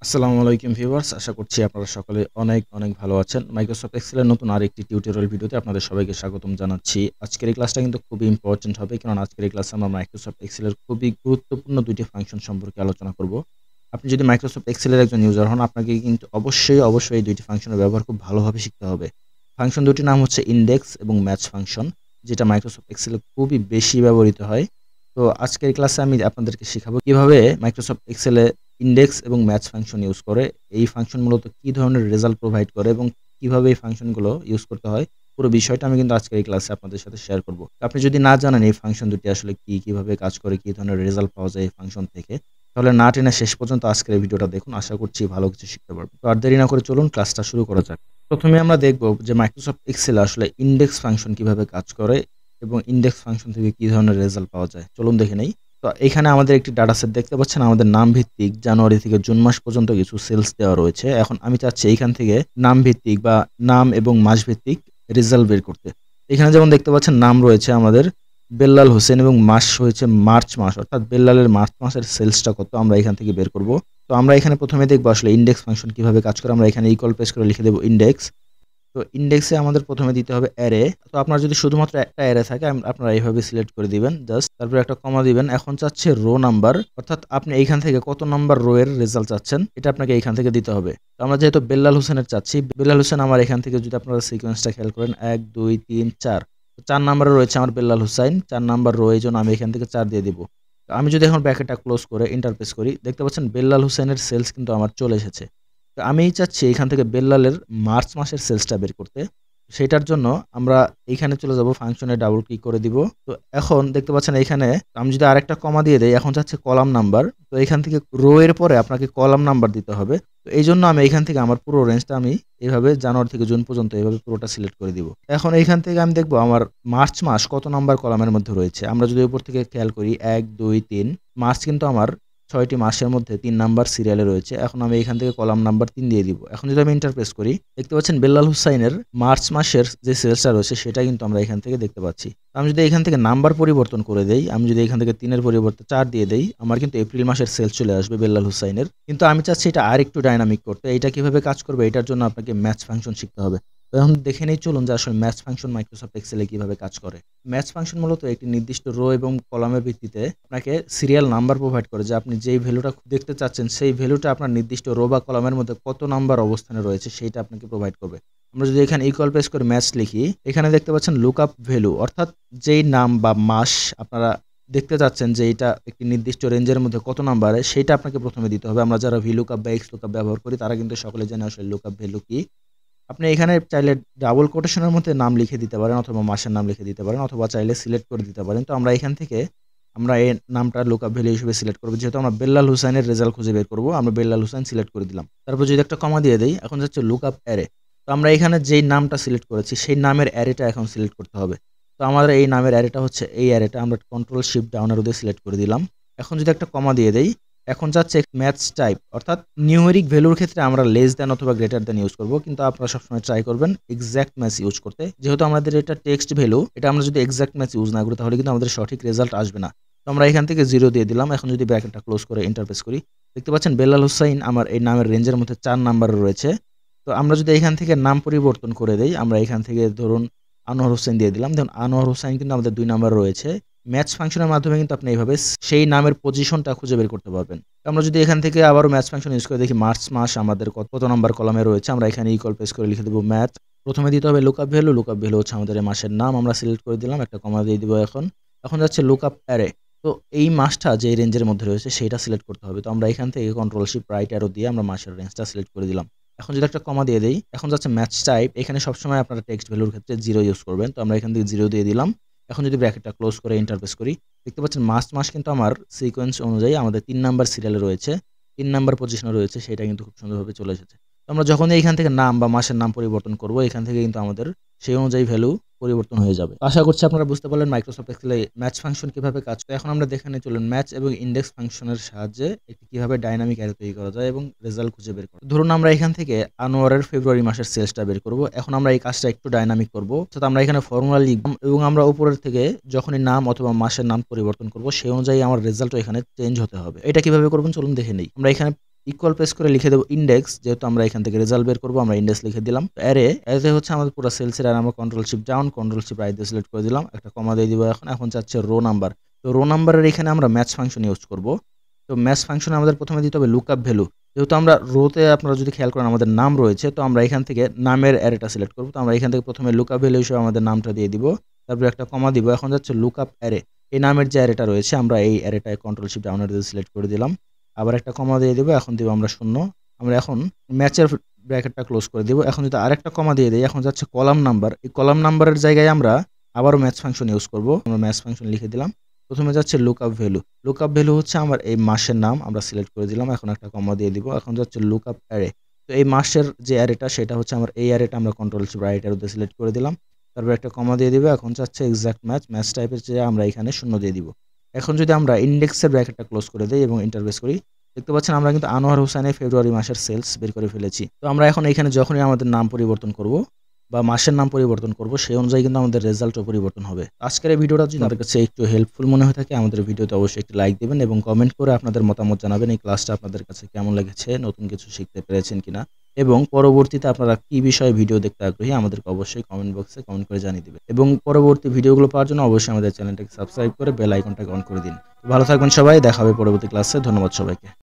আসসালামু আলাইকুম ভিউয়ার্স, আশা করছি আপনারা সকলে অনেক অনেক ভালো আছেন। মাইক্রোসফট এক্সেলের নতুন আরেকটি টিউটোরিয়াল ভিডিওতে আপনাদের সবাইকে স্বাগতম জানাচ্ছি। আজকের এই ক্লাসটা কিন্তু খুবই ইম্পর্টেন্ট হবে, কারণ আজকের এই ক্লাসে আমরা মাইক্রোসফট এক্সেলের খুবই গুরুত্বপূর্ণ ২টি ফাংশন সম্পর্কে আলোচনা করব। আপনি যদি মাইক্রোসফট এক্সেলের একজন ইউজার হন, আপনাকে কিন্তু অবশ্যই এই ২টি ফাংশনের ব্যবহার খুব ভালোভাবে শিখতে হবে। ফাংশন দুটির নাম হচ্ছে ইনডেক্স এবং ম্যাচ ফাংশন, যেটা মাইক্রোসফট এক্সেলে খুবই বেশি ব্যবহৃত হয়। তো আজকের ক্লাসে আমি আপনাদেরকে শেখাবো কিভাবে মাইক্রোসফট এক্সেলে ইনডেক্স এবং ম্যাচ ফাংশন ইউজ করে, এই ফাংশন মূলত কি ধরনের রেজাল্ট প্রোভাইড করে এবং কিভাবে এই ফাংশনগুলো ইউজ করতে হয়, পুরো বিষয়টা আমি কিন্তু আজকের এই ক্লাসে আপনাদের সাথে শেয়ার করব। আপনি যদি না জানেন এই ফাংশন দুটি আসলে কি, কিভাবে কাজ করে, কি ধরনের রেজাল্ট পাওয়া যায় এই ফাংশন থেকে, তাহলে না টেনে শেষ পর্যন্ত আজকের এই ভিডিওটা দেখুন। আশা করছি ভালো কিছু শিখতে পারবেন। তো আর দেরি না করে চলুন ক্লাসটা শুরু করা যাক। প্রথমে আমরা দেখব যে মাইক্রোসফট এক্সেল আসলে ইনডেক্স ফাংশন কিভাবে কাজ করে এবং ইনডেক্স ফাংশন থেকে কি ধরনের রেজাল্ট পাওয়া যায়। চলুন দেখে নেই। তো এখানে আমাদের একটি ডাটা সেট দেখতে পাচ্ছেন। আমাদের নাম ভিত্তিক জানুয়ারি থেকে জুন মাস পর্যন্ত কিছু সেলস দেওয়া রয়েছে। এখন আমি চাচ্ছি এইখান থেকে নাম ভিত্তিক বা নাম এবং মাস ভিত্তিক রেজাল্ট বের করতে। এখানে যেমন দেখতে পাচ্ছেন নাম রয়েছে আমাদের বেল্লাল হোসেন এবং মাস হয়েছে মার্চ মাস, অর্থাৎ বেল্লালের মার্চ মাসের সেলসটা কত আমরা এখান থেকে বের করব। তো আমরা এখানে প্রথমে দেখবো আসলে ইনডেক্স ফাংশন কিভাবে কাজ করে। আমরা এখানে ইকুয়াল প্রেস করে লিখে দেবো ইনডেক্স। তো ইনডেক্সে আমাদের প্রথমে দিতে হবে অ্যারে। তো আপনার যদি শুধুমাত্র একটা অ্যারে থাকে আপনারা এইভাবে সিলেক্ট করে দিবেন, জাস্ট তারপরে একটা কমা দিবেন। এখন চাচ্ছে রো নাম্বার, অর্থাৎ আপনি এইখান থেকে কত নাম্বার রো এর রেজাল্ট চাচ্ছেন এটা আপনাকে এইখান থেকে দিতে হবে। তো আমরা যেহেতু বেল্লাল হোসেনের চাচ্ছি, বেল্লাল হোসেন আমার এখান থেকে যদি আপনারা সিকোয়েন্সটা খেয়াল করেন ১ ২ ৩ ৪, তো ৪ নাম্বারে রয়েছে আমার বেল্লাল হোসাইন, ৪ নাম্বার রো, এই জন্য আমি এখান থেকে ৪ দিয়ে দিব। তো আমি যদি এখন ব্র্যাকেটটা ক্লোজ করে এন্টার প্রেস করি, দেখতে পাচ্ছেন বেল্লাল হোসেনের সেলস কিন্তু আমার চলে এসেছে। তো আমি চাচ্ছি এখান থেকে বেল্লালের মার্চ মাসের সেলসটা বের করতে। সেটার জন্য আমরা এইখানে চলে যাব, ফাংশনে ডাবল ক্লিক করে দিব। তো এখন দেখতে পাচ্ছেন এইখানে আমি যদি আরেকটা কমা দিয়ে দেই, এখন চাচ্ছে কলাম নাম্বার। তো এখান থেকে রো এর পরে আপনাকে কলাম নাম্বার দিতে হবে। তো এইজন্য আমি এখান থেকে আমার পুরো রেঞ্জটা আমি এভাবে জানুয়ারি থেকে জুন পর্যন্ত এভাবে পুরোটা সিলেক্ট করে দিব। এখন এইখান থেকে আমি দেখব আমার মার্চ মাস কত নাম্বার কলামের মধ্যে রয়েছে। আমরা যদি উপর থেকে খেয়াল করি ১ ২ ৩, মার্চ কিন্তু আমার ৬টি মাসের মধ্যে ৩ নাম্বার সিরিয়ালে রয়েছে। এখন আমি এখান থেকে কলাম নাম্বার ৩ দিয়ে দিব। এখন যদি আমি এন্টার প্রেস করি, দেখতে পাচ্ছেন বেল্লাল হুসাইনের মার্চ মাসের যে সেলসটা রয়েছে সেটা কিন্তু আমরা এখান থেকে দেখতে পাচ্ছি। আমি যদি এখান থেকে নাম্বার পরিবর্তন করে দেই, আমি যদি এখান থেকে ৩ এর পরিবর্তে ৪ দিয়ে দেই, আমার কিন্তু এপ্রিল মাসের সেলস চলে আসবে বেল্লাল হুসাইনের। কিন্তু আমি চাচ্ছি এটা আরেকটু ডাইনামিক করতে। এটা কিভাবে কাজ করবে এটার জন্য আপনাকে ম্যাচ ফাংশন শিখতে হবে। তো এখন দেখে নেই চলুন যে আসলে ম্যাচ ফাংশন মাইক্রোসফট এক্সেলে কিভাবে কাজ করে। ম্যাচ ফাংশন মূলত একটি নির্দিষ্ট রো এবং কলামের ভিত্তিতে আপনাকে সিরিয়াল নাম্বার প্রোভাইড করে, যে আপনি যেই ভ্যালুটা দেখতে চাচ্ছেন সেই ভ্যালুটা আপনার নির্দিষ্ট রো বা কলামের মধ্যে কত নাম্বার অবস্থানে রয়েছে সেইটা আপনাকে প্রোভাইড করবে। আমরা যদি এখানে ইকুয়াল প্রেস করে ম্যাচ লিখি, এখানে দেখতে পাচ্ছেন লুকআপ ভ্যালু, অর্থাৎ যেই নাম বা মাস আপনারা দেখতে চাচ্ছেন যে এটা একটি নির্দিষ্ট রেঞ্জের মধ্যে কত নাম্বারে, সেইটা আপনাকে প্রথমে দিতে হবে। আমরা যারা ভিলুকআপ বা এক্স লুকআপ ব্যবহার করি তারা কিন্তু সকলে জানে আসলে লুকআপ ভ্যালু কি। আপনি এখানে চাইলে ডাবল কোটেশনের মধ্যে নাম লিখে দিতে পারেন, অথবা মাসের নাম লিখে দিতে পারেন, অথবা চাইলে সিলেক্ট করে দিতে পারেন। তো আমরা এখান থেকে আমরা এই নামটা লুকআপ ভ্যালু হিসেবে সিলেক্ট করব। যেহেতু আমরা বেল্লাল হুসাইনের রেজাল্ট খুঁজে বের করব, আমরা বেল্লাল হুসাইন সিলেক্ট করে দিলাম। তারপর যদি একটা কমা দিয়ে দেই, এখন যাচ্ছে লুকআপ অ্যারে। তো আমরা এখানে যেই নামটা সিলেক্ট করেছি সেই নামের অ্যারেটা এখন সিলেক্ট করতে হবে। তো আমাদের এই নামের অ্যারেটা হচ্ছে এই অ্যারেটা, আমরা কন্ট্রোল শিফট ডাউন অ্যারো দিয়ে সিলেক্ট করে দিলাম। এখন যদি একটা কমা দিয়ে দেই, এখন যাচ্ছে ম্যাচ টাইপ, অর্থাৎ নিউমেরিক ভ্যালুর ক্ষেত্রে আমরা লেস দ্যান অথবা গ্রেটার দ্যান ইউজ করব, কিন্তু আপনারা সবসময় ট্রাই করবেন এক্সাক্ট ম্যাচ ইউজ করতে। যেহেতু আমাদের এটা টেক্সট ভ্যালু, এটা আমরা যদি এক্সাক্ট ম্যাচ ইউজ না করি তাহলে কিন্তু আমাদের সঠিক রেজাল্ট আসবে না। তো আমরা এখান থেকে 0 দিয়ে দিলাম। এখন যদি ব্র্যাকেটটা ক্লোজ করে এন্টার প্রেস করি, দেখতে পাচ্ছেন বেল্লাল হুসাইন আমার এই নামের রেঞ্জের মধ্যে ৪ নাম্বারে রয়েছে। তো আমরা যদি এখান থেকে নাম পরিবর্তন করে দেই, আমরা এখান থেকে ধরুন আনোয়ার হোসেন দিয়ে দিলাম। দেখুন আনোয়ার হোসেন কিন্তু আমাদের ২ নাম্বার রয়েছে। ম্যাচ ফাংশনের মাধ্যমে কিন্তু আপনি এইভাবে সেই নামের পজিশনটা খুঁজে বের করতে পারবেন। আমরা যদি এখান থেকে আবারও ম্যাচ ফাংশন ইউজ করে দেখি মার্চ মাস আমাদের কত নাম্বার কলামে রয়েছে, আমরা এখানে ইকুয়াল প্রেস করে লিখে দেবো ম্যাচ। প্রথমে দিতে হবে লুকআপ ভ্যালু, লুকআপ ভ্যালু হচ্ছে আমাদের এই মাসের নাম, আমরা সিলেক্ট করে দিলাম, একটা কমা দিয়ে দিব। এখন যাচ্ছে লুকআপ অ্যারে। তো এই মাসটা যে রেঞ্জের মধ্যে রয়েছে সেইটা সিলেক্ট করতে হবে। তো আমরা এখান থেকে কন্ট্রোল শিফট রাইট অ্যারো দিয়ে আমরা মাসের রেঞ্জটা সিলেক্ট করে দিলাম। এখন যদি একটা কমা দিয়ে দেই, এখন যাচ্ছে ম্যাচ টাইপ। এখানে সবসময় আপনারা টেক্সট ভ্যালুর ক্ষেত্রে 0 ইউজ করবেন। তো আমরা এখান থেকে 0 দিয়ে দিলাম। এখন যদি ব্র্যাকেটটা ক্লোজ করে এন্টার প্রেস করি, দেখতে পাচ্ছেন মার্চ মাস কিন্তু আমার সিকোয়েন্স অনুযায়ী আমাদের ৩ নাম্বার সিরিয়ালে রয়েছে, ৩ নাম্বার পজিশনে রয়েছে, সেটা কিন্তু খুব সুন্দরভাবে চলে এসেছে। তো আমরা যখনই এখান থেকে নাম বা মাসের নাম পরিবর্তন করব, এখান থেকে কিন্তু আমাদের সেই অনুযায়ী ভ্যালু পরিবর্তন হয়ে যাবে। আশা করছি আপনারা বুঝতে পারলেন মাইক্রোসফট এক্সেলে ম্যাচ ফাংশন কিভাবে কাজ করে। এখন আমরা দেখে নিই চলুন ম্যাচ এবং ইনডেক্স ফাংশনের সাহায্যে একটি কিভাবে ডাইনামিক অ্যারে তৈরি করা যায় এবং রেজাল্ট খুঁজে বের করা। ধরুন আমরা এখান থেকে আনোয়ারের ফেব্রুয়ারি মাসের সেলসটা বের করব। এখন আমরা এই কাজটা একটু ডাইনামিক করব, অর্থাৎ আমরা এখানে ফর্মুলা লিখব এবং আমরা উপরের থেকে যখনই নাম অথবা মাসের নাম পরিবর্তন করব সেই অনুযায়ী আমার রেজাল্টও এখানে চেঞ্জ হতে হবে। এটা কিভাবে করবেন চলুন দেখে নেই। আমরা এখানে ইকুয়াল প্রেস করে লিখে দেবো ইন্ডেক্স, যেহেতু আমরা এখান থেকে রেজাল্ট বের করবো, আমরা ইন্ডেক্স লিখে দিলাম। অ্যারে হচ্ছে আমাদের পুরো সেলসের, আর আমরা control shift down control shift right দিয়ে সিলেক্ট করে দিলাম, একটা কমা দিয়ে দিব। এখন চাচ্ছে রো নাম্বার। তো রো নাম্বারের এখানে আমরা ম্যাচ ফাংশন ইউজ করব। তো ম্যাচ ফাংশনে আমাদের প্রথমে দিতে হবে লুকআপ ভ্যালু। যেহেতু আমরা রোতে আপনারা যদি খেয়াল করেন আমাদের নাম রয়েছে, তো আমরা এখান থেকে নামের অ্যারেটা সিলেক্ট করব। তো আমরা এখান থেকে প্রথমে লুকআপ ভ্যালু হিসেবে আমাদের নামটা দিয়ে দিব, তারপরে একটা কমা দিব। এখন যাচ্ছে লুকআপ অ্যারে, এই নামের যে অ্যারেটা রয়েছে আমরা এই অ্যারেটায় কন্ট্রোল শিফট ডাউন দিয়ে সিলেক্ট করে দিলাম, আবার একটা কমা দিয়ে দিব। এখন দিব আমরা 0। আমরা এখন ম্যাচের ব্র্যাকেটটা ক্লোজ করে দিব। এখন যদি আরেকটা কমা দিয়ে দেই, এখন যাচ্ছে কলাম নাম্বার। এই কলাম নাম্বারের জায়গায় আমরা আবারও ম্যাচ ফাংশন ইউজ করব। আমরা ম্যাচ ফাংশন লিখে দিলাম। প্রথমে যাচ্ছে লুকআপ ভ্যালু। লুকআপ ভ্যালু হচ্ছে আমার এই মাসের নাম, আমরা সিলেক্ট করে দিলাম। এখন একটা কমা দিয়ে দিব। এখন যাচ্ছে লুকআপ অ্যারে। তো এই মাসের যে অ্যারেটা সেটা হচ্ছে আমার এই অ্যারেটা, আমরা কন্ট্রোল শিফট রাইট অ্যারো দিয়ে সিলেক্ট করে দিলাম। তারপর একটা কমা দিয়ে দিব। এখন চাচ্ছে এক্সাক্ট ম্যাচ টাইপের যে আমরা এখানে 0 দিয়ে দিব। এখন যদি আমরা ইন্ডেক্সের ব্র্যাকেটটা ক্লোজ করে দেই এবং এন্টার প্রেস করি, দেখতে পাচ্ছেন আমরা কিন্তু আনোয়ার হোসেনের ফেব্রুয়ারি মাসের সেলস বের করে ফেলেছি। তো আমরা এখন এখানে যখনই আমাদের নাম পরিবর্তন করব বা মাসের নাম পরিবর্তন করব, সেই অনুযায়ী কিন্তু আমাদের রেজাল্টও পরিবর্তন হবে। আজকের এই ভিডিওটা যদি আপনাদের কাছে একটু হেল্পফুল মনে হয়ে থাকে, আমাদের ভিডিওতে অবশ্যই একটি লাইক দিবেন এবং কমেন্ট করে আপনাদের মতামত জানাবেন এই ক্লাসটা আপনাদের কাছে কেমন লেগেছে, নতুন কিছু শিখতে পেরেছেন কিনা, এবং পরবর্তীতে আপনারা কি বিষয়ে ভিডিও দেখতে আগ্রহী আমাদেরকে অবশ্যই কমেন্ট বক্সে কমেন্ট করে জানিয়ে দিবেন। এবং পরবর্তী ভিডিওগুলো পাওয়ার জন্য অবশ্যই আমাদের চ্যানেলটাকে সাবস্ক্রাইব করে বেল আইকনটাকে অন করে দিন। ভালো থাকবেন সবাই, দেখা হবে পরবর্তী ক্লাসে। ধন্যবাদ সবাইকে।